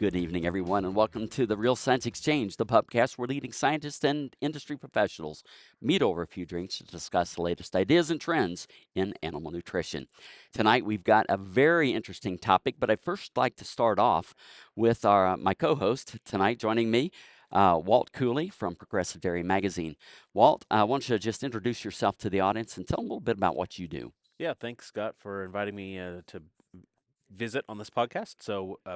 Good evening, everyone, and welcome to the Real Science Exchange, the podcast where leading scientists and industry professionals meet over a few drinks to discuss the latest ideas and trends in animal nutrition. Tonight, we've got a very interesting topic, but I'd first like to start off with my co-host tonight. Joining me, Walt Cooley from Progressive Dairy Magazine. Walt, I want you to just introduce yourself to the audience and tell them a little bit about what you do. Yeah, thanks, Scott, for inviting me to visit on this podcast.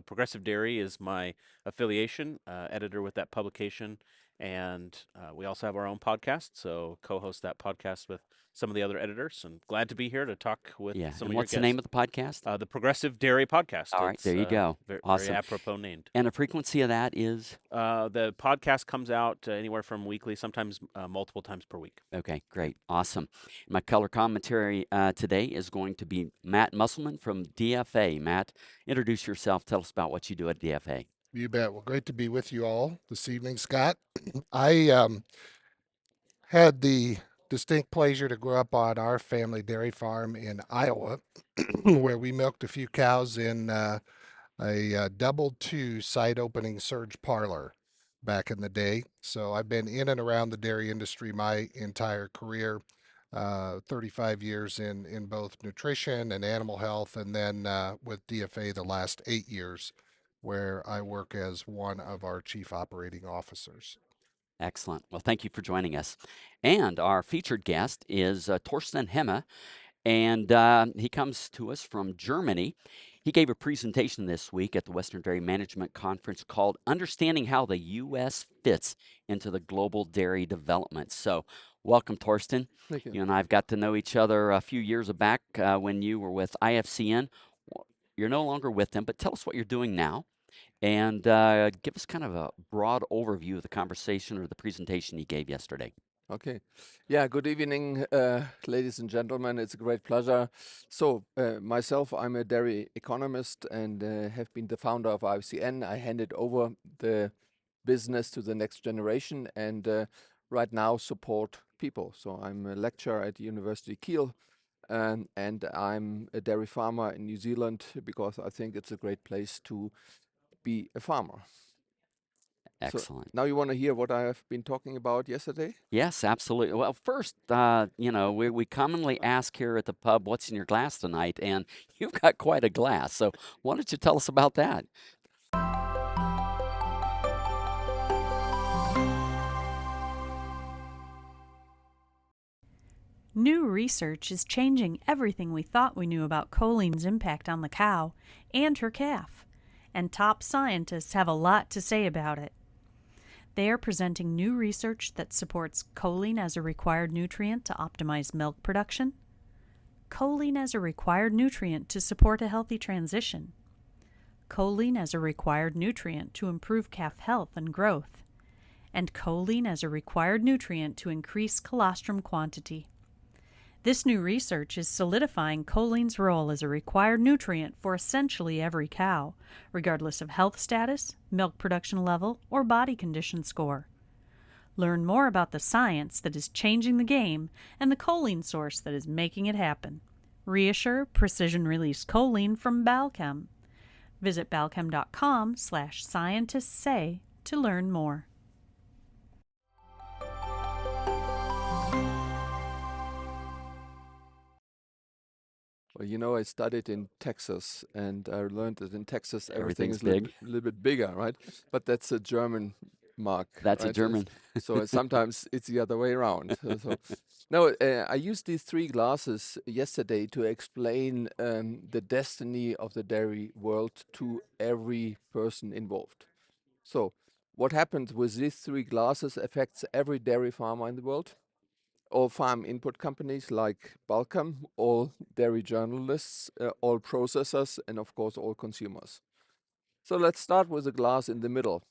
Progressive Dairy is my affiliation, editor with that publication, and we also have our own podcast. So, co-host that podcast with some of the other editors, and glad to be here to talk with Yeah, some and of your what's the name guests. of the podcast? The Progressive Dairy Podcast. All right, there It's you go. very Awesome. apropos named. And the frequency of that is? The podcast comes out anywhere from weekly, sometimes multiple times per week. Okay, great. Awesome. My color commentary today is going to be Matt Musselman from DFA. Matt, introduce yourself. Tell us about what you do at DFA. You bet. Well, great to be with you all this evening, Scott. I had the distinct pleasure to grow up on our family dairy farm in Iowa, where we milked a few cows in a double two site opening surge parlor back in the day. So I've been in and around the dairy industry my entire career. 35 years in both nutrition and animal health, and then with DFA the last 8 years, where I work as one of our chief operating officers. Excellent. Well, thank you for joining us. And our featured guest is Torsten Hemme, and he comes to us from Germany. He gave a presentation this week at the Western Dairy Management Conference called Understanding How the U.S. Fits into the Global Dairy Development. So, welcome, Torsten. Thank you. You and I have got to know each other a few years back when you were with IFCN. You're no longer with them, but tell us what you're doing now and give us kind of a broad overview of the conversation or the presentation you gave yesterday. Okay. Yeah, good evening, ladies and gentlemen. It's a great pleasure. Myself, I'm a dairy economist and have been the founder of IFCN. I handed over the business to the next generation and right now support people. So I'm a lecturer at University Kiel and I'm a dairy farmer in New Zealand because I think it's a great place to be a farmer. So Excellent. now you want to hear what I have been talking about yesterday? Yes, absolutely. Well, first, we commonly ask here at the pub, what's in your glass tonight? And you've got quite a glass. So why don't you tell us about that? New research is changing everything we thought we knew about choline's impact on the cow and her calf, and top scientists have a lot to say about it. They are presenting new research that supports choline as a required nutrient to optimize milk production, choline as a required nutrient to support a healthy transition, choline as a required nutrient to improve calf health and growth, and choline as a required nutrient to increase colostrum quantity. This new research is solidifying choline's role as a required nutrient for essentially every cow, regardless of health status, milk production level, or body condition score. Learn more about the science that is changing the game and the choline source that is making it happen. Reassure precision-release choline from Balchem. Visit balchem.com/scientistsay to learn more. Well, I studied in Texas, and I learned that in Texas everything Everything's is big. a little bit bigger, right? But that's a German mark, That's a right? German. Sometimes it's the other way around. No, I used these three glasses yesterday to explain the destiny of the dairy world to every person involved. So, what happens with these three glasses affects every dairy farmer in the world. All farm input companies like Balchem, all dairy journalists, all processors, and of course all consumers. So let's start with the glass in the middle.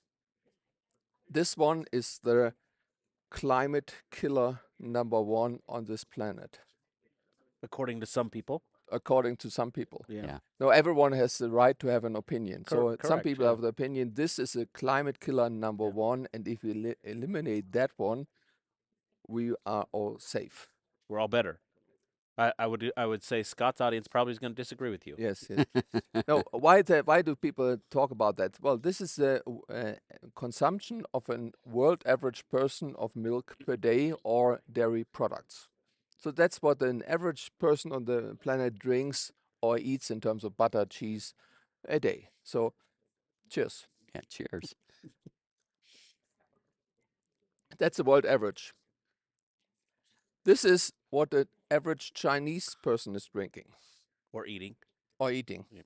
This one is the climate killer number one on this planet, According to some people. according to some people. Yeah. Now, everyone has the right to have an opinion. So some Correct, people yeah. have the opinion this is a climate killer number Yeah. one, and if we eliminate that one, we are all safe. We're all better. I would say Scott's audience probably is going to disagree with you. Yes, yes. Now, why do people talk about that? Well, this is the consumption of a world average person of milk per day or dairy products. So that's what an average person on the planet drinks or eats in terms of butter, cheese a day. So, cheers. Yeah, cheers. That's the world average. This is what an average Chinese person is drinking Or eating. or eating. Yep.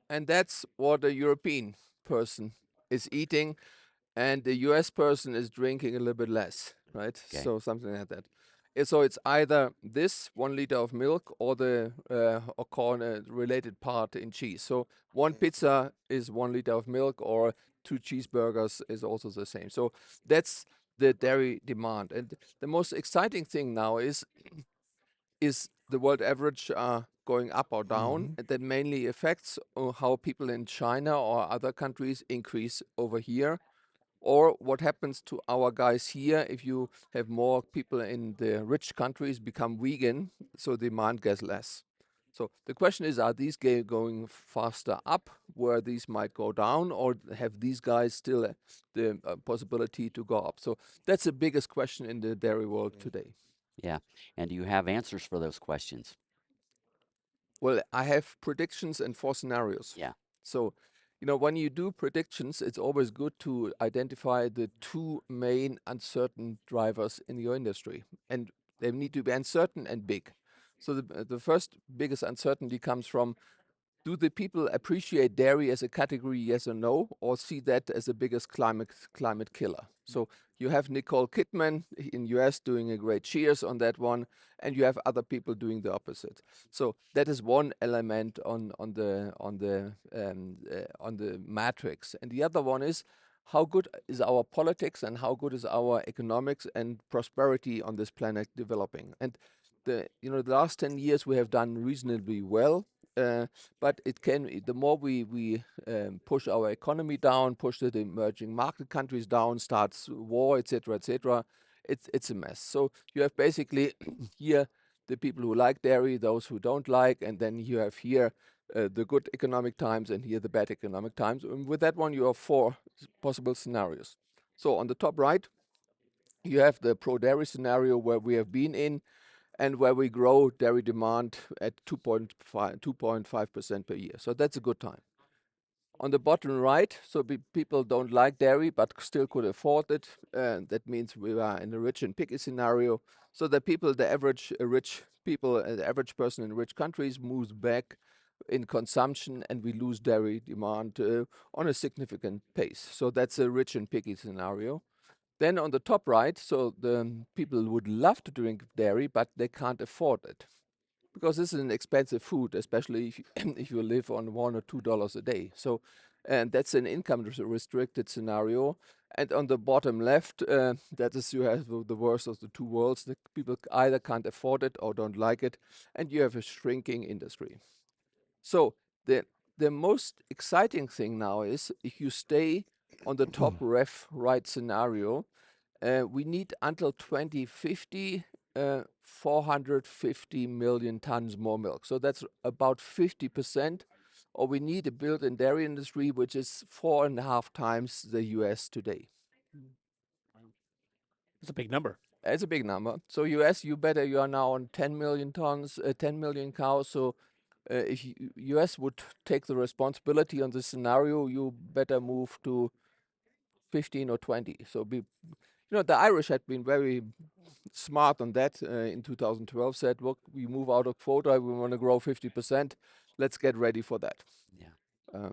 And that's what a European person is eating, and the US person is drinking a little bit less, right? Okay. So something like that. So it's either this 1 liter of milk or the or corn related part in cheese. So one pizza is 1 liter of milk, or 2 cheeseburgers is also the same. So that's the dairy demand. And the most exciting thing now is the world average going up or down. And that mainly affects how people in China or other countries increase over here, or what happens to our guys here if you have more people in the rich countries become vegan, so demand gets less. So the question is, are these going faster up, where these might go down, or have these guys still the possibility to go up? So that's the biggest question in the dairy world today. Yeah. And do you have answers for those questions? Well, I have predictions and 4 scenarios. Yeah. So, when you do predictions, it's always good to identify the 2 main uncertain drivers in your industry. And they need to be uncertain and big. So the first biggest uncertainty comes from, do the people appreciate dairy as a category, yes or no, or see that as the biggest climate killer? So you have Nicole Kidman in US doing a great cheers on that one, and you have other people doing the opposite. So that is one element on the matrix, and the other one is, how good is our politics and how good is our economics and prosperity on this planet developing? And the last 10 years we have done reasonably well. But the more we push our economy down, push the emerging market countries down, starts war, etc., it's a mess. So you have basically here the people who like dairy, those who don't like, and then you have here the good economic times and here the bad economic times. And with that one, you have 4 possible scenarios. So on the top right, you have the pro-dairy scenario where we have been in, and where we grow dairy demand at 2.5% per year. So that's a good time. On the bottom right, so people don't like dairy but still could afford it. That means we are in a rich and picky scenario. So the people, the average rich people, the average person in rich countries moves back in consumption, and we lose dairy demand on a significant pace. So that's a rich and picky scenario. Then on the top right, so the people would love to drink dairy, but they can't afford it, because this is an expensive food, especially if you, if you live on $1 or $2 a day. So, and that's an income restricted scenario. And on the bottom left, that is, you have the worst of the 2 worlds. The people either can't afford it or don't like it, and you have a shrinking industry. So the most exciting thing now is, if you stay on the top right scenario, we need until 2050 450 million tons more milk. So that's about 50%, or we need a built-in dairy industry which is 4.5 times the US today. That's a big number. It's a big number. So US, you are now on 10 million tons, 10 million cows. So if US would take the responsibility on this scenario, you better move to 15 or 20. So the Irish had been very smart on that in 2012, said, look, we move out of quota, we want to grow 50%. Let's get ready for that. Yeah.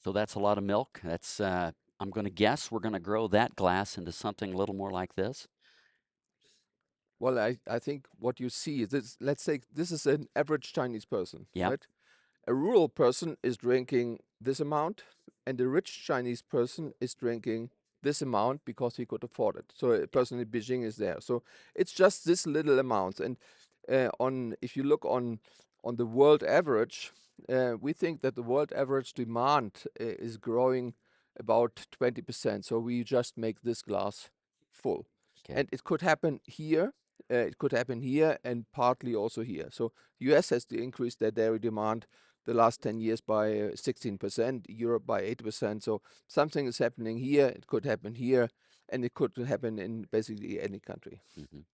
So that's a lot of milk. That's, I'm going to guess we're going to grow that glass into something a little more like this. Well, I think what you see is this. Let's say this is an average Chinese person, right? A rural person is drinking this amount, and a rich Chinese person is drinking this amount because he could afford it. So a person in Beijing is there. So it's just this little amount. And if you look on the world average, we think that the world average demand is growing about 20%. So we just make this glass full. Okay. And it could happen here It could happen here and partly also here. So US has increased their dairy demand the last 10 years by 16%, Europe by 8%. So something is happening here, it could happen here, and it could happen in basically any country. Mhm.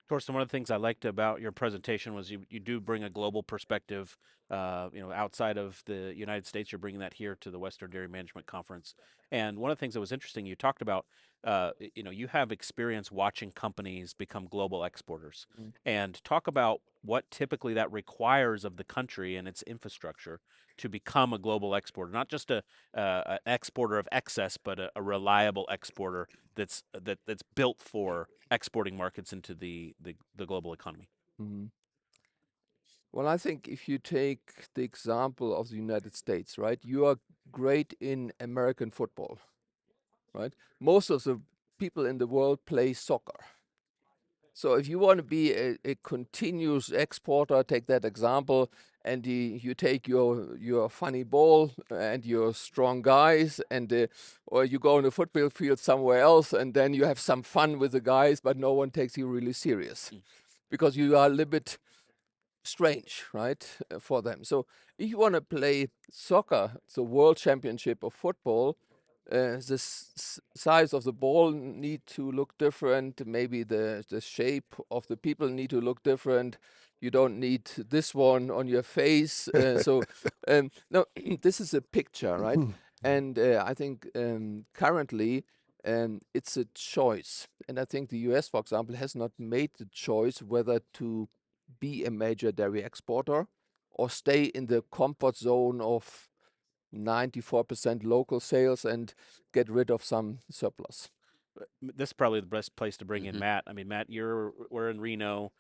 Torsten, one of the things I liked about your presentation was you do bring a global perspective. Outside of the United States, you're bringing that here to the Western Dairy Management Conference. And one of the things that was interesting, you talked about, you have experience watching companies become global exporters, Mm. and talk about what typically that requires of the country and its infrastructure to become a global exporter, not just an exporter of excess, but a reliable exporter that's built for exporting markets into the global economy. Mhm. Well, I think if you take the example of the United States, right, you are great in American football, right? Most of the people in the world play soccer. So if you want to be a continuous exporter, take that example, and you take your funny ball and your strong guys, and or you go on a football field somewhere else, and then you have some fun with the guys, but no one takes you really serious because you are a little bit strange, right, for them. So if you want to play soccer, the world championship of football, the size of the ball need to look different. Maybe the shape of the people need to look different. You don't need this one on your face. No, this is a picture, right? And I think currently it's a choice. And I think the US, for example, has not made the choice whether to be a major dairy exporter or stay in the comfort zone of 94% local sales and get rid of some surplus. This is probably the best place to bring in Mhm. Matt. I mean, Matt, we're in Reno.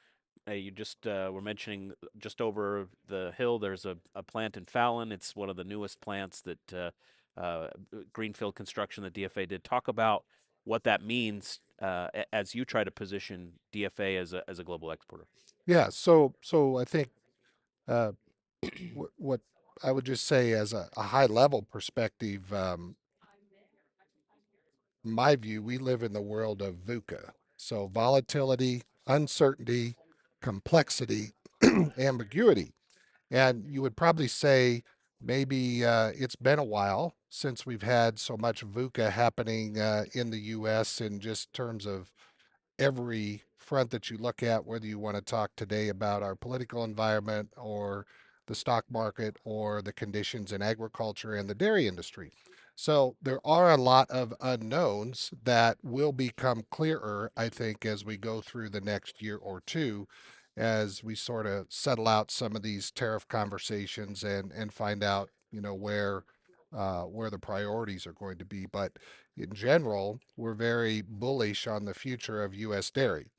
You just were mentioning just over the hill. There's a plant in Fallon. It's one of the newest plants that greenfield construction that DFA did. Talk about what that means as you try to position DFA as a global exporter. Yeah, so I think uh, what I would just say as a high level perspective, my view, we live in the world of VUCA. So volatility, uncertainty, complexity, ambiguity. And you would probably say maybe it's been a while since we've had so much VUCA happening in the US in just terms of every front that you look at, whether you want to talk today about our political environment or the stock market or the conditions in agriculture and the dairy industry. So there are a lot of unknowns that will become clearer, I think, as we go through the next year or two, as we sort of settle out some of these tariff conversations and find out, where the priorities are going to be. But in general, we're very bullish on the future of U.S. dairy.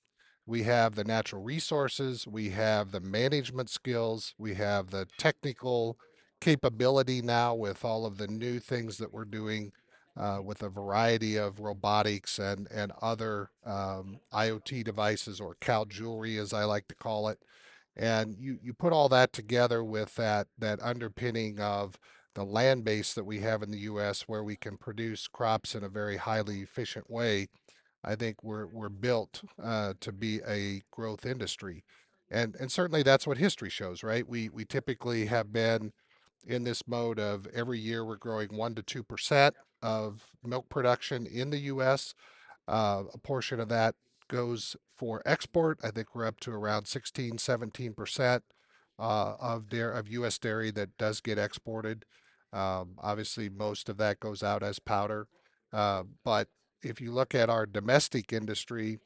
We have the natural resources, we have the management skills, we have the technical capability now with all of the new things that we're doing with a variety of robotics and other IoT devices, or cow jewelry, as I like to call it. And you put all that together with that underpinning of the land base that we have in the US, where we can produce crops in a very highly efficient way. I think we're built to be a growth industry. And certainly that's what history shows, right? We typically have been in this mode of every year we're growing 1 to 2% of milk production in the US. A portion of that goes for export. I think we're up to around 16, 17% of U.S. dairy that does get exported. Obviously, most of that goes out as powder. But if you look at our domestic industry,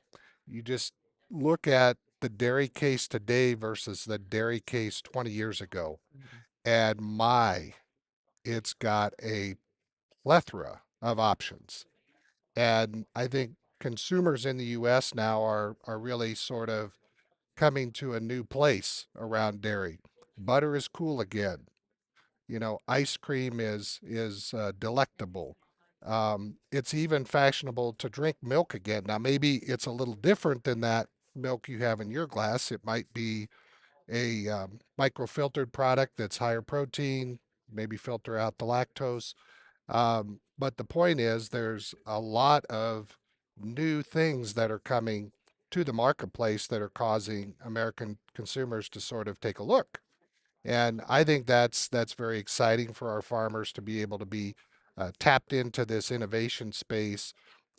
you just look at the dairy case today versus the dairy case 20 years ago, and it's got a plethora of options. And I think consumers in the US now are really sort of coming to a new place around dairy. Butter is cool again. Ice cream is delectable. It's even fashionable to drink milk again. Now, maybe it's a little different than that milk you have in your glass. It might be a microfiltered product that's higher protein, maybe filter out the lactose. But the point is, there's a lot of new things that are coming to the marketplace that are causing American consumers to sort of take a look. And I think that's very exciting for our farmers to be able to be tapped into this innovation space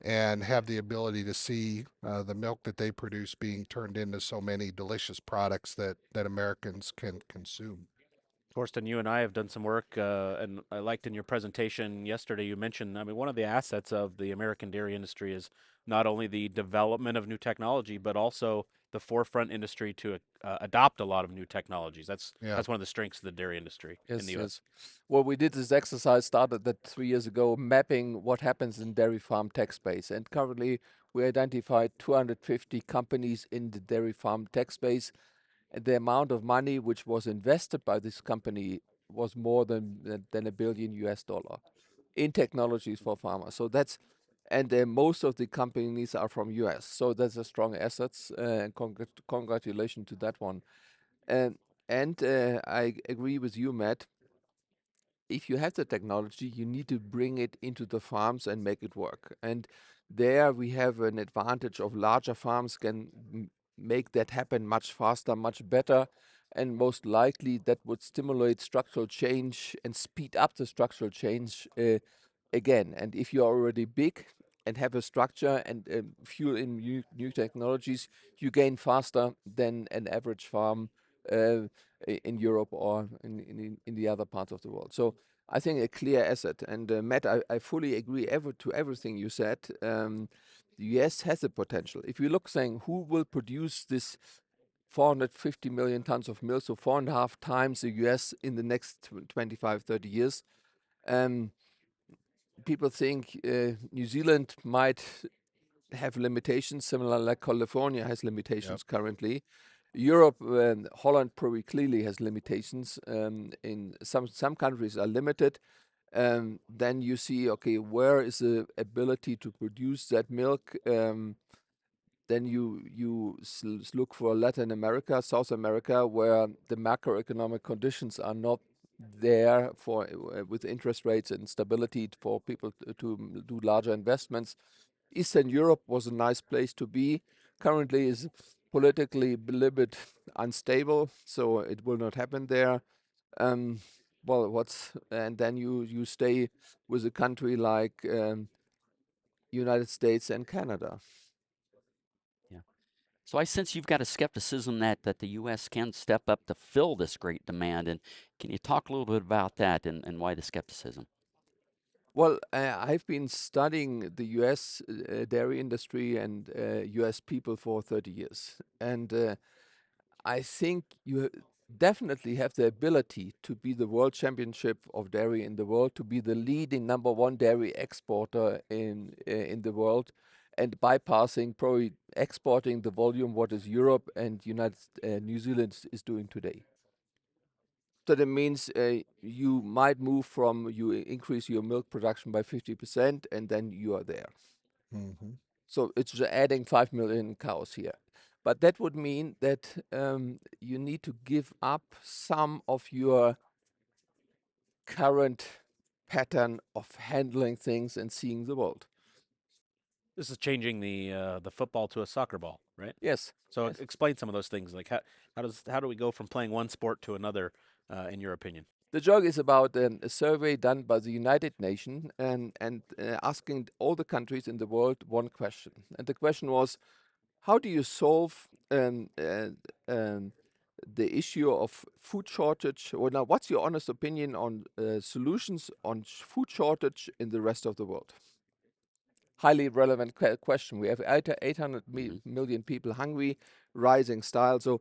and have the ability to see the milk that they produce being turned into so many delicious products that Americans can consume. Torsten, you and I have done some work, and I liked in your presentation yesterday, you mentioned, I mean, one of the assets of the American dairy industry is not only the development of new technology, but also the forefront industry to adopt a lot of new technologies. Yeah. That's one of the strengths of the dairy industry in Yes, the U.S. Well, we did this exercise, started that 3 years ago, mapping what happens in dairy farm tech space. And currently, we identified 250 companies in the dairy farm tech space. And the amount of money which was invested by this company was more than $1 billion in technologies for farmers. So that's, and most of the companies are from US. So that's a strong assets. And congratulations to that one. And I agree with you, Matt. If you have the technology, you need to bring it into the farms and make it work. And there we have an advantage of larger farms can make that happen much faster, much better. And most likely that would stimulate structural change and speed up the structural change again. And if you're already big and have a structure and fuel in new technologies, you gain faster than an average farm in Europe or in the other parts of the world. So I think a clear asset. And Matt, I fully agree to everything you said. The US has the potential. If you look saying who will produce this 450 million tons of milk, so 4.5 times the US in the next 25, 30 years, people think New Zealand might have limitations, similar like California has limitations currently. Europe, Holland probably clearly has limitations. In some countries are limited. Then you see, okay, where is the ability to produce that milk? Then you look for Latin America, South America, where the macroeconomic conditions are not there for with interest rates and stability for people to do larger investments. Eastern Europe was a nice place to be. Currently is politically a little bit unstable, so it will not happen there. Well, and then you stay with a country like United States and Canada. Yeah. So I sense you've got a skepticism that the U.S. can step up to fill this great demand. And can you talk a little bit about that and why the skepticism? Well, I've been studying the U.S. Dairy industry and U.S. people for 30 years, and I think you definitely have the ability to be the world championship of dairy in the world, to be the leading #1 dairy exporter in the world, and bypassing probably exporting the volume what is Europe and New Zealand is doing today. So that means you might move from you increase your milk production by 50%, and then you are there. Mm-hmm. So it's adding 5 million cows here. But that would mean that you need to give up some of your current pattern of handling things and seeing the world. This is changing the football to a soccer ball, right? Yes. So yes. explain some of those things. Like how do we go from playing one sport to another, in your opinion? The joke is about a survey done by the United Nations and asking all the countries in the world one question. And the question was, how do you solve the issue of food shortage? Or now, what's your honest opinion on solutions on food shortage in the rest of the world? Highly relevant question. We have 800 million people hungry, rising style. So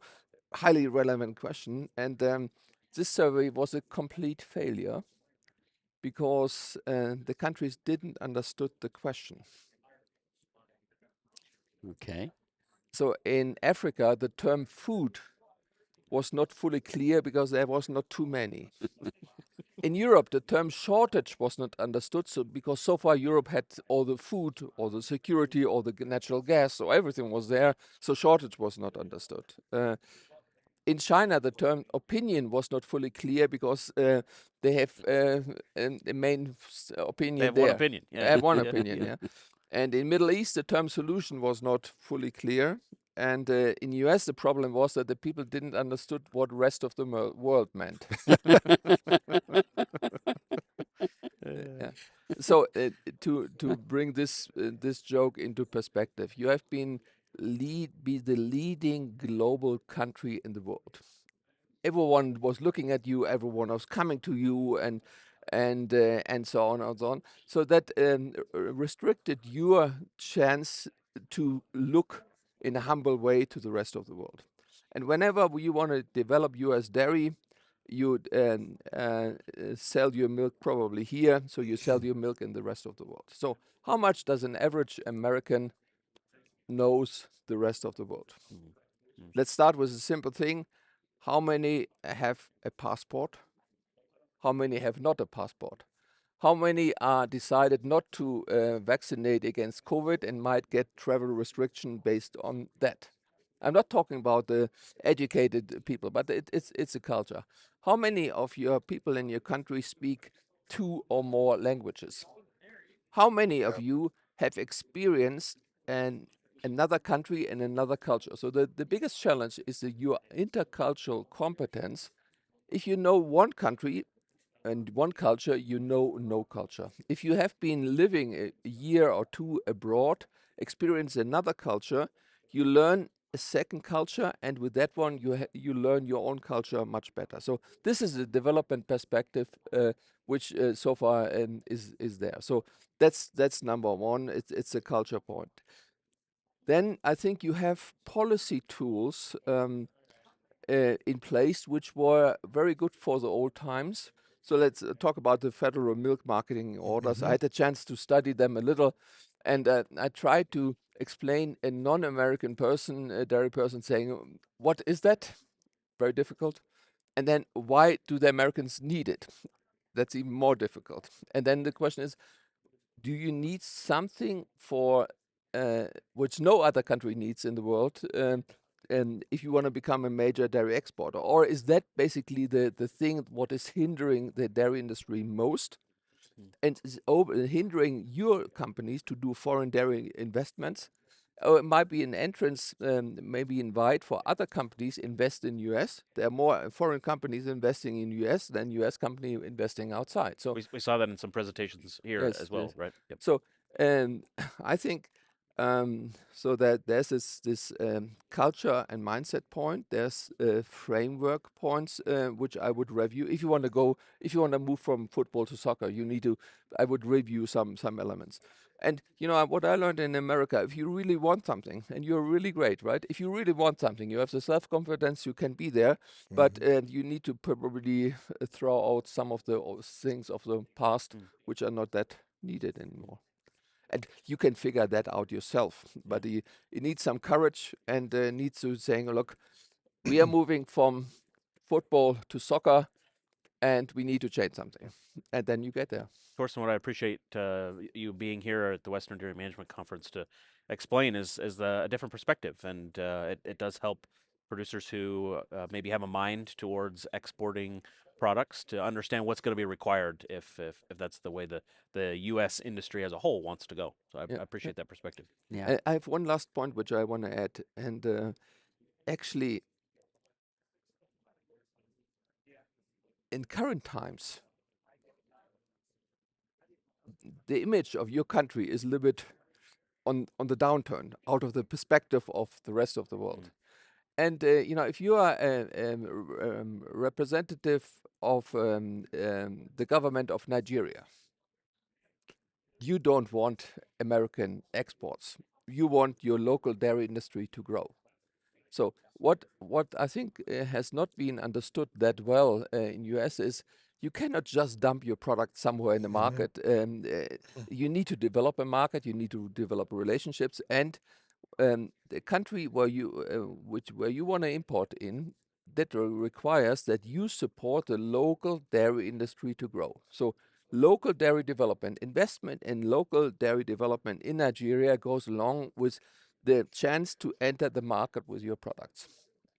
highly relevant question. And this survey was a complete failure because the countries didn't understood the question. Okay. So in Africa, the term food was not fully clear because there was not too many. In Europe, the term shortage was not understood, so because so far Europe had all the food, all the security, all the natural gas, so everything was there, so shortage was not understood. In China, the term opinion was not fully clear because they have a main opinion They have there. one opinion. They have one Yeah. opinion, yeah. And in Middle East, the term solution was not fully clear. And in US, the problem was that the people didn't understood what rest of the world meant. Yeah. So to bring this joke into perspective, you have be the leading global country in the world. Everyone was looking at you. Everyone was coming to you, and so on and so on. So that restricted your chance to look in a humble way to the rest of the world. And whenever you want to develop you as dairy, you sell your milk probably here, so you sell your milk in the rest of the world. So how much does an average American knows the rest of the world? Let's start with a simple thing. How many have a passport? How many have not a passport? How many are decided not to vaccinate against COVID and might get travel restriction based on that? I'm not talking about the educated people, but it's a culture. How many of your people in your country speak 2 or more languages? How many of you have experienced another country and another culture? So the biggest challenge is your intercultural competence. If you know one country and one culture, you know no culture. If you have been living a year or two abroad, experience another culture, you learn a second culture, and with that one, you learn your own culture much better. So this is a development perspective, which so far is there. So that's number one. It's a culture point. Then I think you have policy tools in place, which were very good for the old times. So let's talk about the federal milk marketing orders. I had a chance to study them a little, and I tried to explain a non-American person, a dairy person, saying, "What is that?" Very difficult. And then, why do the Americans need it? That's even more difficult. And then the question is, do you need something for which no other country needs in the world? And if you want to become a major dairy exporter, or is that basically the thing what is hindering the dairy industry most, and is hindering your companies to do foreign dairy investments? Or it might be an entrance, maybe invite for other companies invest in US. There are more foreign companies investing in US than US company investing outside. So We saw that in some presentations here yes, as well, yes. right? Yep. So I think so that there's this culture and mindset point. There's framework points which I would review. If you want to move from football to soccer, I would review some elements. And what I learned in America, if you really want something, and you're really great, right? If you really want something, you have the self-confidence, you can be there, but you need to probably throw out some of the things of the past which are not that needed anymore. And you can figure that out yourself, but you need some courage and needs to saying, look, we are moving from football to soccer, and we need to change something, and then you get there. Thorsten, what I appreciate you being here at the Western Dairy Management Conference to explain is a different perspective, and it does help producers who maybe have a mind towards exporting products to understand what's going to be required if that's the way the U.S. industry as a whole wants to go. So I appreciate that perspective. Yeah. I have one last point which I want to add, and actually, in current times, the image of your country is a little bit on the downturn out of the perspective of the rest of the world. And if you are a representative of the government of Nigeria, you don't want American exports. You want your local dairy industry to grow. So what I think has not been understood that well in US is you cannot just dump your product somewhere in the market. You need to develop a market. You need to develop relationships, and the country where you want to import in, that requires that you support the local dairy industry to grow. So local dairy development, investment in local dairy development in Nigeria goes along with the chance to enter the market with your products.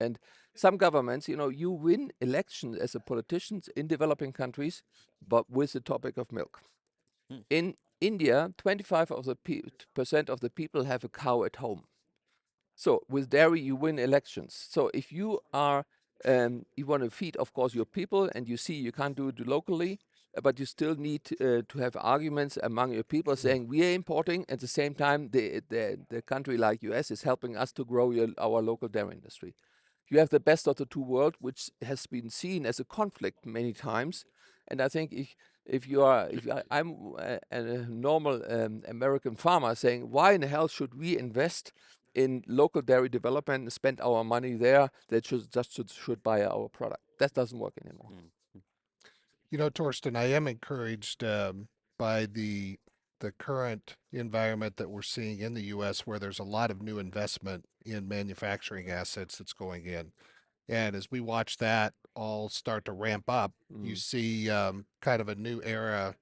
And some governments, you win elections as a politician in developing countries, but with the topic of milk. In India, 25% of the people have a cow at home. So with dairy, you win elections. So if you are, you want to feed, of course, your people, and you see you can't do it locally, but you still need to have arguments among your people saying we are importing. At the same time, the country like US is helping us to grow our local dairy industry. You have the best of the two worlds, which has been seen as a conflict many times. And I think I'm a normal American farmer saying, why in the hell should we invest in local dairy development and spend our money there that should buy our product? That doesn't work anymore. You know, Torsten, I am encouraged by the current environment that we're seeing in the U.S., where there's a lot of new investment in manufacturing assets that's going in. And as we watch that all start to ramp up, you see kind of a new era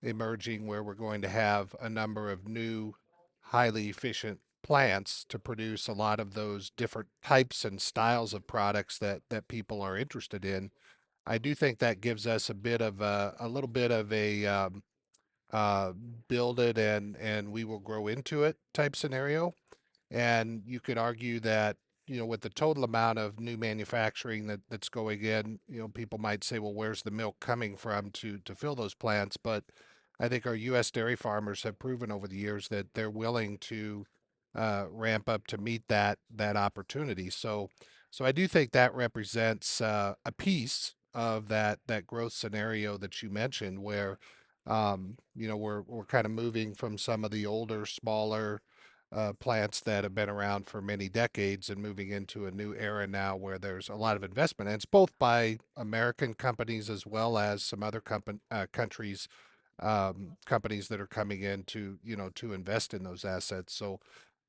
emerging where we're going to have a number of new, highly efficient plants to produce a lot of those different types and styles of products that people are interested in. I do think that gives us a little bit of a uh, build it and we will grow into it type scenario. And you could argue that, you know, with the total amount of new manufacturing that's going in, you know, people might say, well, where's the milk coming from to fill those plants? But I think our U.S. dairy farmers have proven over the years that they're willing to ramp up to meet that opportunity. So I do think that represents a piece of that growth scenario that you mentioned, where you know, we're kind of moving from some of the older, smaller plants that have been around for many decades and moving into a new era now where there's a lot of investment. And it's both by American companies as well as some other countries, companies that are coming in to, you know, to invest in those assets. So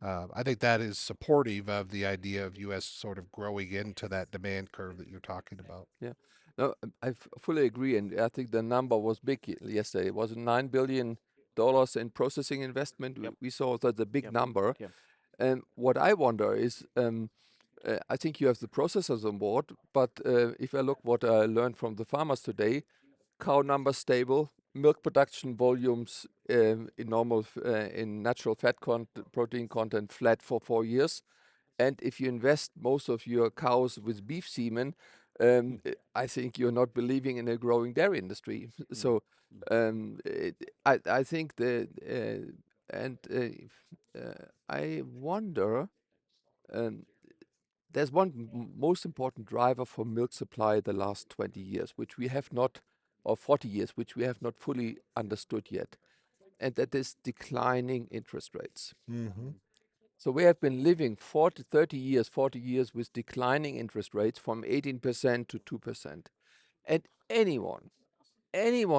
I think that is supportive of the idea of U.S. sort of growing into that demand curve that you're talking about. Yeah. No, I fully agree, and I think the number was big yesterday. It was $9 billion in processing investment. Yep. We saw that's a big Yep. number. Yep. And what I wonder is, I think you have the processors on board, but if I look what I learned from the farmers today, cow numbers stable, milk production volumes in natural fat protein content flat for 4 years. And if you invest most of your cows with beef semen, I think you're not believing in a growing dairy industry. So I think I wonder, there's one most important driver for milk supply the last 20 years, which we have not, or 40 years, which we have not fully understood yet. And that is declining interest rates. Mm-hmm. So we have been living 40 years with declining interest rates from 18% to 2%. And anyone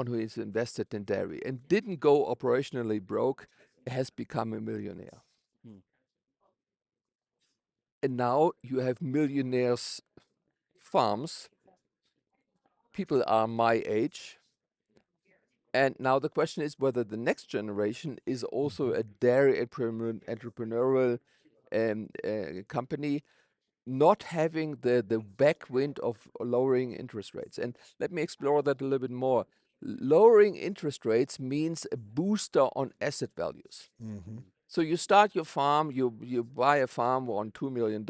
who is invested in dairy and didn't go operationally broke has become a millionaire. And now you have millionaires farms. People are my age. And now the question is whether the next generation is also a dairy entrepreneurial company, not having the backwind of lowering interest rates. And let me explore that a little bit more. Lowering interest rates means a booster on asset values. Mm-hmm. So you start your farm, you buy a farm on $2 million,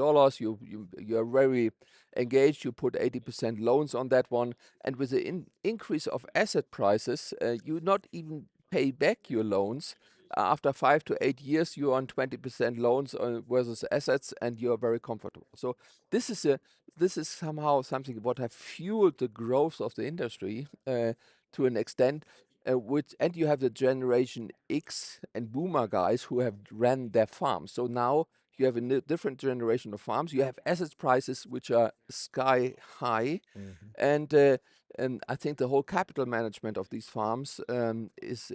you're very engaged, you put 80% loans on that one, and with the increase of asset prices, you not even pay back your loans. After 5 to 8 years, you're on 20% loans versus assets, and you're very comfortable. So this is somehow something what have fueled the growth of the industry to an extent. And you have the Generation X and Boomer guys who have ran their farms. So now you have a different generation of farms. You have asset prices which are sky high, Mm-hmm. and I think the whole capital management of these farms is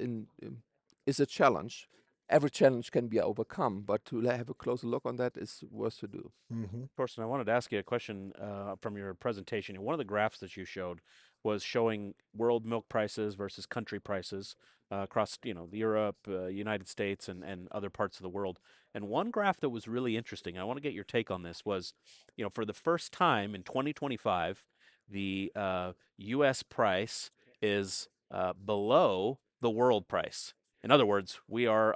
a challenge. Every challenge can be overcome, but to have a closer look on that is worth to do. Mm-hmm. Torsten, I wanted to ask you a question from your presentation. One of the graphs that you showed was showing world milk prices versus country prices across, Europe, United States, and other parts of the world. And one graph that was really interesting, I want to get your take on this, was, for the first time in 2025, the U.S. price is below the world price. In other words, we are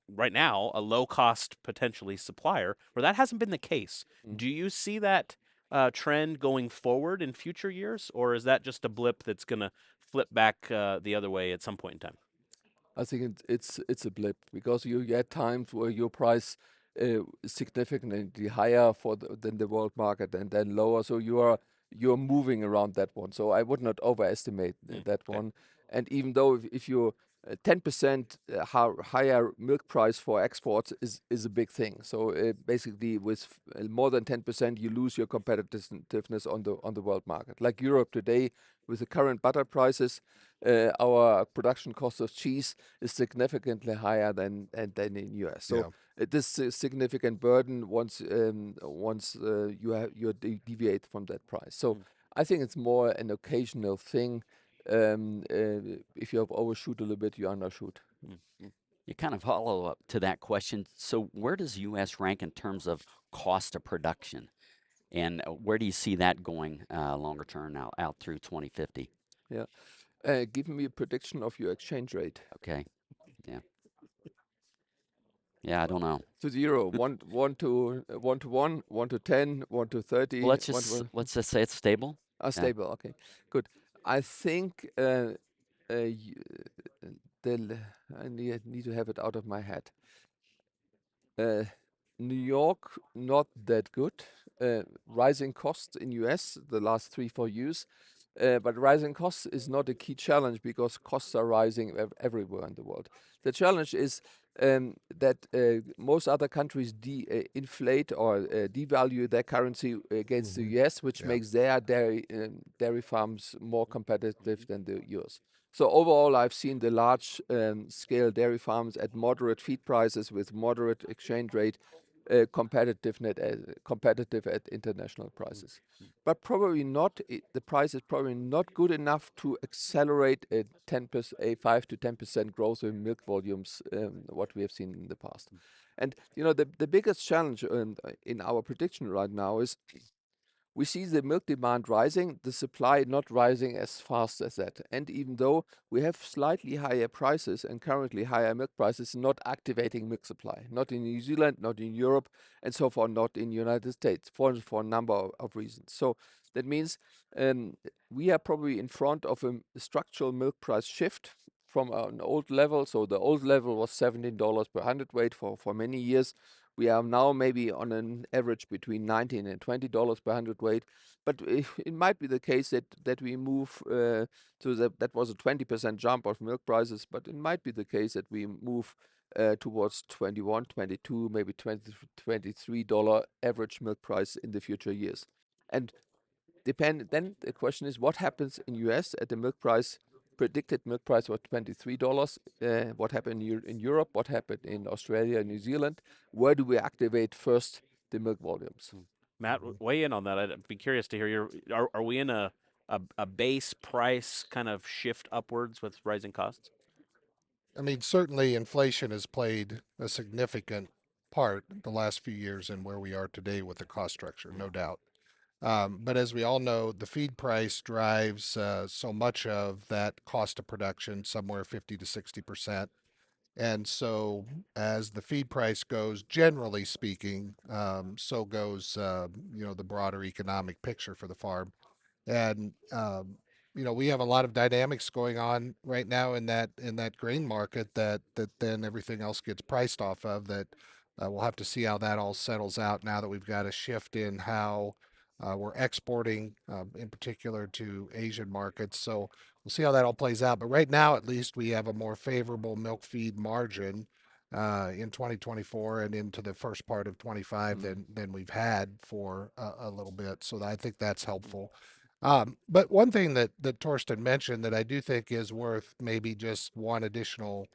right now a low cost potentially supplier, where that hasn't been the case. Mm. Do you see that trend going forward in future years, or is that just a blip that's going to flip back the other way at some point in time? I think it's a blip because you get times where your price is significantly higher than the world market and then lower. So you're moving around that one. So I would not overestimate that Okay. one. And even though if you 10% higher milk price for exports is a big thing. So basically, with more than 10%, you lose your competitiveness on the world market. Like Europe today, with the current butter prices, our production cost of cheese is significantly higher than in US. So Yeah. it is a significant burden once you deviate from that price. So Mm. I think it's more an occasional thing. If you have overshoot a little bit, you undershoot. You kind of follow up to that question. So, where does U.S. rank in terms of cost of production, and where do you see that going longer term now out through 2050? Yeah. Give me a prediction of your exchange rate. Okay, yeah, yeah, I don't know. To zero, one to 1, 1 to 10, 1 to 30, Well, 1 to let's just say it's stable. Yeah. stable. Okay, good. I think y- I need to have it out of my head. Uh, New York, not that good. Rising costs in US the last 3-4 years, but rising costs is not a key challenge because costs are rising everywhere in the world. The challenge is that most other countries inflate or devalue their currency against the US, which Yeah. makes their dairy farms more competitive than the yours. So overall, I've seen the large scale dairy farms at moderate feed prices with moderate exchange rate, competitive at international prices. But probably not, the price is probably not good enough to accelerate a 5 to 10% growth in milk volumes, what we have seen in the past. And the biggest challenge in our prediction right now is we see the milk demand rising, the supply not rising as fast as that. And even though we have slightly higher prices and currently higher milk prices, not activating milk supply, not in New Zealand, not in Europe, and so far not in the United States for a number of reasons. So that means we are probably in front of a structural milk price shift from an old level. So the old level was $17 per hundredweight for many years. We are now maybe on an average between $19 and $20 per hundredweight, but it might be the case that we move that was a 20% jump of milk prices, but it might be the case that we move towards 21, 22, maybe $23 average milk price in the future years. And then the question is, what happens in US at the milk price? Predicted milk price was $23. What happened in Europe? What happened in Australia and New Zealand? Where do we activate first the milk volumes? Matt, weigh in on that. I'd be curious to hear your. Are we in a base price kind of shift upwards with rising costs? I mean, certainly inflation has played a significant part the last few years in where we are today with the cost structure, no doubt. But as we all know, the feed price drives so much of that cost of production, somewhere 50 to 60%. And so, as the feed price goes, generally speaking, so goes the broader economic picture for the farm. And we have a lot of dynamics going on right now in that grain market that then everything else gets priced off of. That we'll have to see how that all settles out now that we've got a shift in how we're exporting, in particular to Asian markets. So we'll see how that all plays out. But right now, at least, we have a more favorable milk feed margin in 2024 and into the first part of 25 than we've had for a little bit. So I think that's helpful. But one thing that Torsten mentioned that I do think is worth maybe just one additional,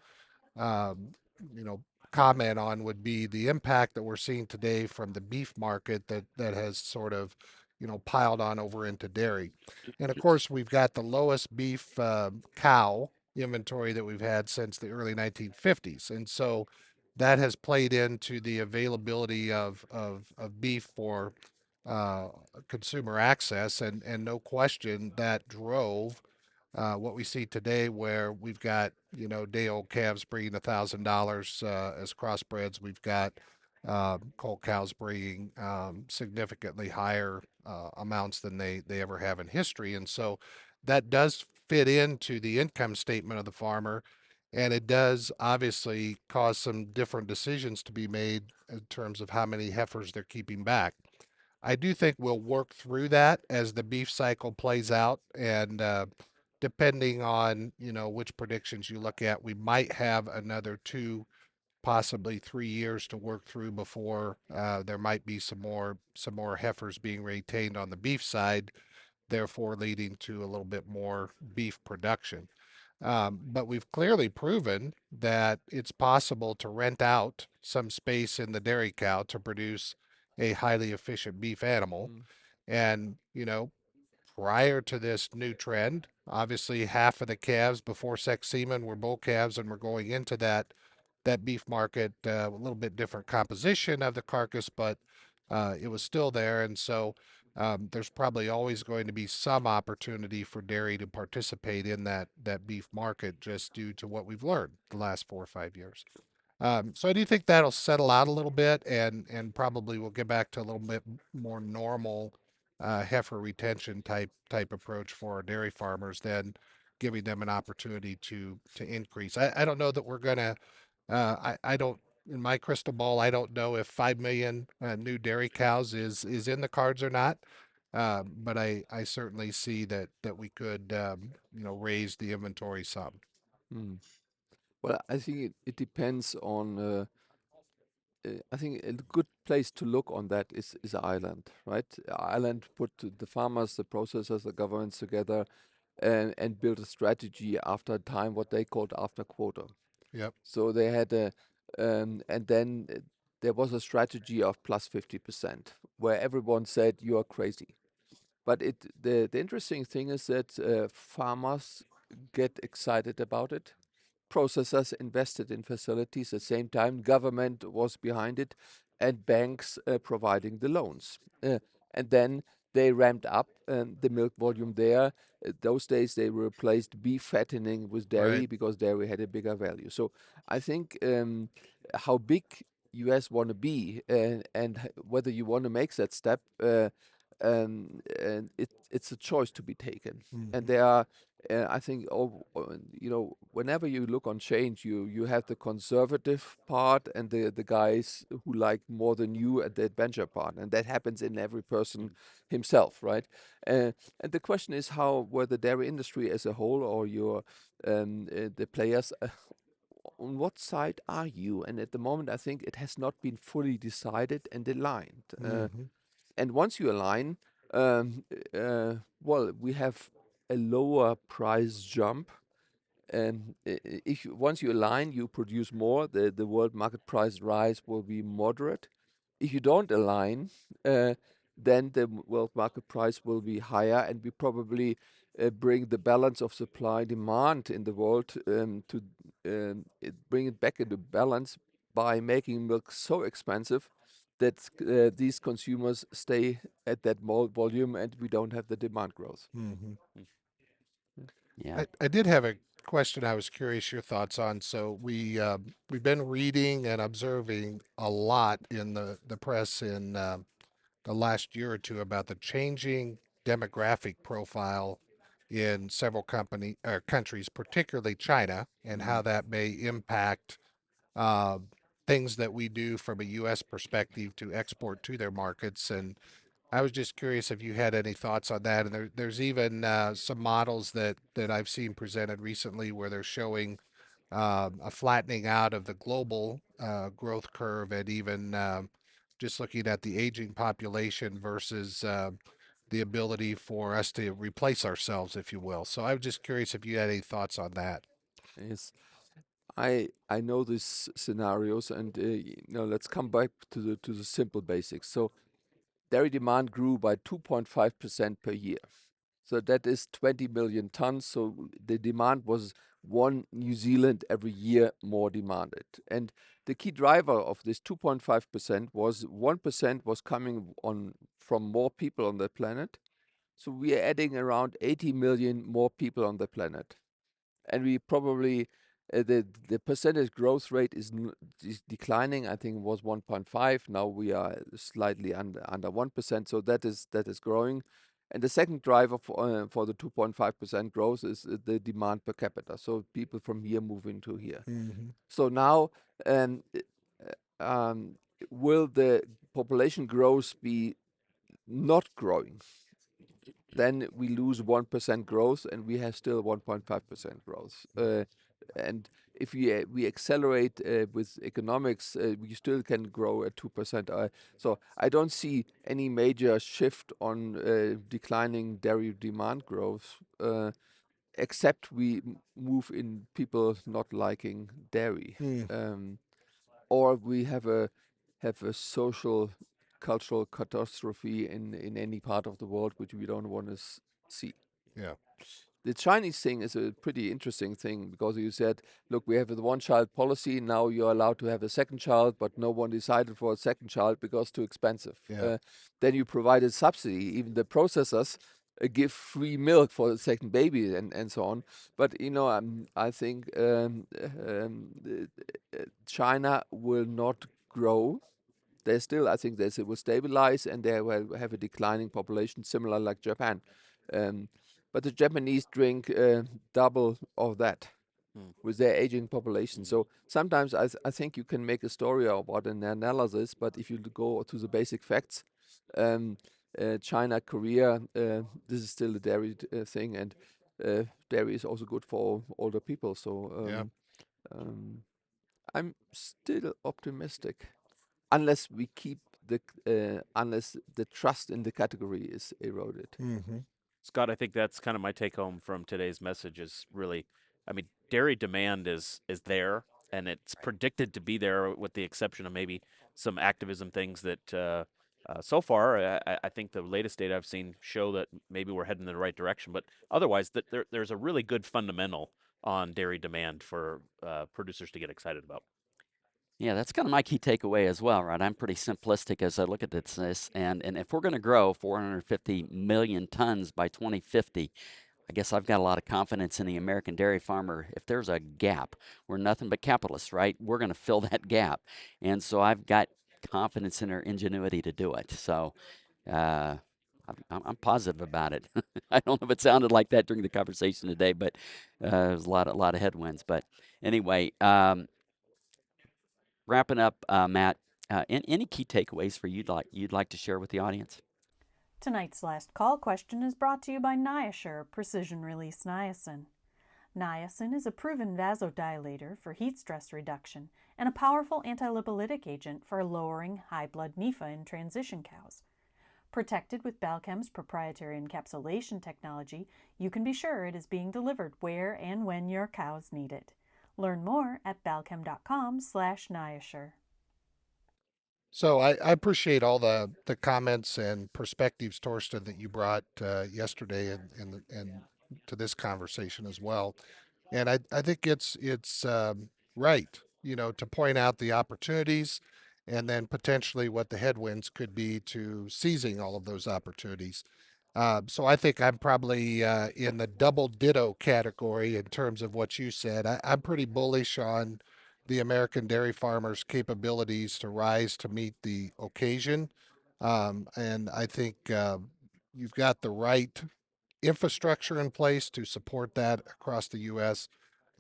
um, you know, comment on would be the impact that we're seeing today from the beef market that has sort of, piled on over into dairy. And of course, we've got the lowest beef cow inventory that we've had since the early 1950s, and so that has played into the availability of beef for uh, consumer access, and no question that drove what we see today, where we've got day-old calves bringing $1,000 as crossbreds. We've got coal cows bringing significantly higher amounts than they ever have in history. And so that does fit into the income statement of the farmer. And it does obviously cause some different decisions to be made in terms of how many heifers they're keeping back. I do think we'll work through that as the beef cycle plays out. And depending on, which predictions you look at, we might have another 2, possibly 3 years to work through before there might be some more heifers being retained on the beef side, therefore leading to a little bit more beef production. But we've clearly proven that it's possible to rent out some space in the dairy cow to produce a highly efficient beef animal. Mm. And, prior to this new trend, obviously half of the calves before sex semen were bull calves, and we're going into that beef market, a little bit different composition of the carcass, but it was still there. And so there's probably always going to be some opportunity for dairy to participate in that beef market just due to what we've learned the last 4 or 5 years. So I do think that'll settle out a little bit, and probably we'll get back to a little bit more normal heifer retention type approach for our dairy farmers, then giving them an opportunity to increase. I don't know that we're gonna I don't, in my crystal ball, I don't know if 5 million new dairy cows is in the cards or not. But I certainly see that we could, raise the inventory some. Mm. Well, I think it depends on. I think a good place to look on that is Ireland, right? Ireland put the farmers, the processors, the governments together, and built a strategy after a time, what they called after quota. Yep. So they had and then there was a strategy of plus 50%, where everyone said you are crazy. But the interesting thing is that farmers get excited about it. Processors invested in facilities. At the same time, government was behind it, and banks providing the loans. And then they ramped up the milk volume there. Those days they replaced beef fattening with dairy Right. because dairy had a bigger value. So I think how big US want to be and whether you want to make that step, and it's a choice to be taken. And Mhm. there are I think, whenever you look on change, you have the conservative part and the guys who like more than you at the adventure part, and that happens in every person himself, right? And the question is how, whether the dairy industry as a whole or the players, on what side are you? And at the moment, I think it has not been fully decided and aligned. Mhm. And once you align, um, well, we have a lower price jump. And if once you align, you produce more. The world market price rise will be moderate. If you don't align, then the world market price will be higher, and we probably bring the balance of supply demand in the world to bring it back into balance by making milk so expensive that these consumers stay at that volume, and we don't have the demand growth. Mhm. Yeah. I did have a question I was curious your thoughts on. So we've been reading and observing a lot in the press in the last year or two about the changing demographic profile in several countries, particularly China, and how Mm. that may impact uh, things that we do from a U.S. perspective to export to their markets. And I was just curious if you had any thoughts on that. And there's even some models that I've seen presented recently where they're showing a flattening out of the global growth curve, and even just looking at the aging population versus the ability for us to replace ourselves, if you will. So I was just curious if you had any thoughts on that. Yes, I know these scenarios, and let's come back to the simple basics. So dairy demand grew by 2.5% per year. So that is 20 million tons. So the demand was one New Zealand every year more demanded. And the key driver of this 2.5% was 1% was coming on from more people on the planet. So we are adding around 80 million more people on the planet. And we probably The percentage growth rate is declining. I think it was 1.5. Now we are slightly under 1%. So that is growing. And the second driver for the 2.5% growth is the demand per capita. So people from here move into here. So now, um, um, will the population growth be not growing? Then we lose 1% growth, and we have still 1.5% growth. And if we accelerate with economics, we still can grow at 2%. So I don't see any major shift on declining dairy demand growth, except we move in people not liking dairy, or we have a social cultural catastrophe in any part of the world which we don't want to see. Yeah. The Chinese thing is a pretty interesting thing because you said, look, we have the one-child policy. Now you're allowed to have a second child, but no one decided for a second child because it's too expensive. Yeah. Then you provided subsidy. Even the processors give free milk for the second baby and so on. But, I think China will not grow. They still, I think, they will stabilize and they will have a declining population, similar like Japan. But the Japanese drink double of that with their aging population. So sometimes I think you can make a story about an analysis, but if you go to the basic facts, China, Korea, this is still a dairy thing, and dairy is also good for older people. So I'm still optimistic, unless we keep unless the trust in the category is eroded. Scott, I think that's kind of my take home from today's message is really, I mean, dairy demand is there, and it's predicted to be there with the exception of maybe some activism things that so far, I think the latest data I've seen show that maybe we're heading in the right direction. But otherwise, there's a really good fundamental on dairy demand for producers to get excited about. Yeah, that's kind of my key takeaway as well, right? I'm pretty simplistic as I look at this, and if we're going to grow 450 million tons by 2050, I guess I've got a lot of confidence in the American dairy farmer. If there's a gap, we're nothing but capitalists, right? We're going to fill that gap, and so I've got confidence in their ingenuity to do it. So I'm positive about it. I don't know if it sounded like that during the conversation today, but there's a lot of headwinds. But anyway. Wrapping up, Matt, any key takeaways for you'd like to share with the audience? Tonight's last call question is brought to you by Niasure Precision Release Niacin. Niacin is a proven vasodilator for heat stress reduction and a powerful antilipolytic agent for lowering high blood NEFA in transition cows. Protected with Balchem's proprietary encapsulation technology, you can be sure it is being delivered where and when your cows need it. Learn more at balchem.com/Niasure. So I appreciate all the comments and perspectives, Torsten, that you brought yesterday and to this conversation as well. And I think it's right, to point out the opportunities and then potentially what the headwinds could be to seizing all of those opportunities. So I think I'm probably in the double ditto category in terms of what you said. I'm pretty bullish on the American dairy farmers' capabilities to rise to meet the occasion. And I think you've got the right infrastructure in place to support that across the U.S.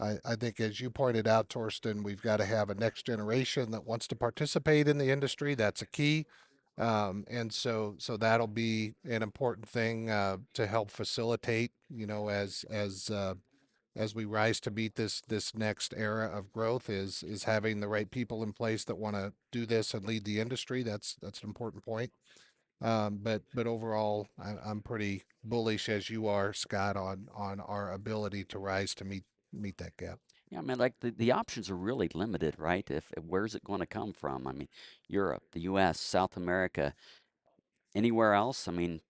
I think, as you pointed out, Torsten, we've got to have a next generation that wants to participate in the industry. That's a key. And so that'll be an important thing to help facilitate, as we rise to meet this next era of growth is having the right people in place that want to do this and lead the industry. That's an important point. But overall, I'm pretty bullish as you are, Scott, on our ability to rise to meet that gap. Yeah, I mean, like the options are really limited, right? If where's it going to come from? I mean, Europe, the U.S., South America, anywhere else? I mean,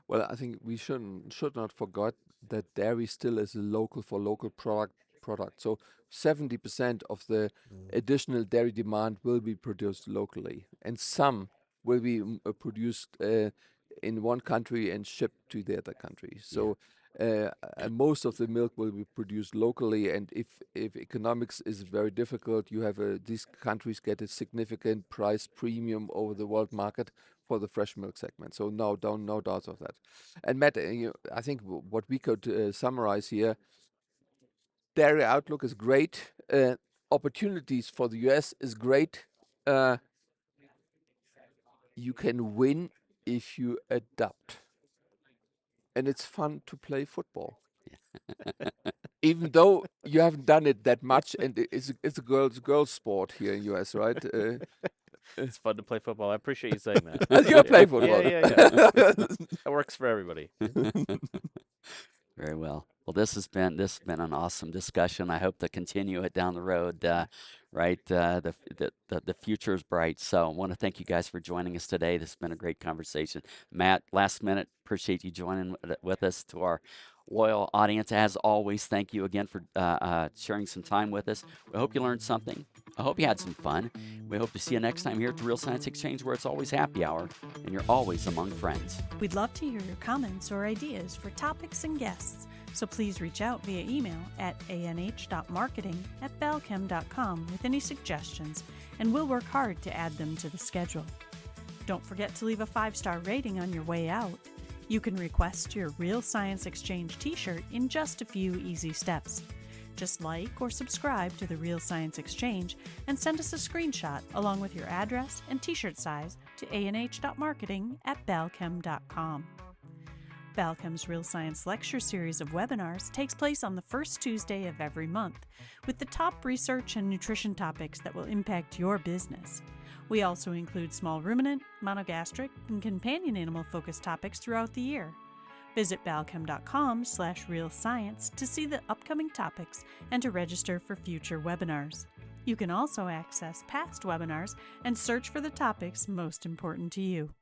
Well, I think we should not forget that dairy still is a local for local product. So 70% of the additional dairy demand will be produced locally, and some will be produced in one country and shipped to the other country. So and most of the milk will be produced locally. And if economics is very difficult, you have these countries get a significant price premium over the world market for the fresh milk segment. So no doubt of that. And Matt, I think what we could summarize here: dairy outlook is great. Opportunities for the US is great. You can win if you adapt, and it's fun to play football. Even though you haven't done it that much, and it's a girls sport here in US, right? It's fun to play football. I appreciate you saying that. You play football. Yeah. That works for everybody. Very well. Well, this has been an awesome discussion. I hope to continue it down the road. Right, the future is bright. So I want to thank you guys for joining us today. This has been a great conversation. Matt, last minute, appreciate you joining with us. To our loyal audience, as always, thank you again for sharing some time with us. We hope you learned something. I hope you had some fun. We hope to see you next time here at the Real Science Exchange, where it's always happy hour and you're always among friends. We'd love to hear your comments or ideas for topics and guests, so please reach out via email at anh.marketing@balchem.com with any suggestions, and we'll work hard to add them to the schedule. Don't forget to leave a 5-star rating on your way out. You can request your Real Science Exchange t-shirt in just a few easy steps. Just like or subscribe to the Real Science Exchange and send us a screenshot along with your address and t-shirt size to anh.marketing@balchem.com. Balchem's Real Science Lecture Series of webinars takes place on the first Tuesday of every month, with the top research and nutrition topics that will impact your business. We also include small ruminant, monogastric, and companion animal-focused topics throughout the year. Visit balchem.com/realscience to see the upcoming topics and to register for future webinars. You can also access past webinars and search for the topics most important to you.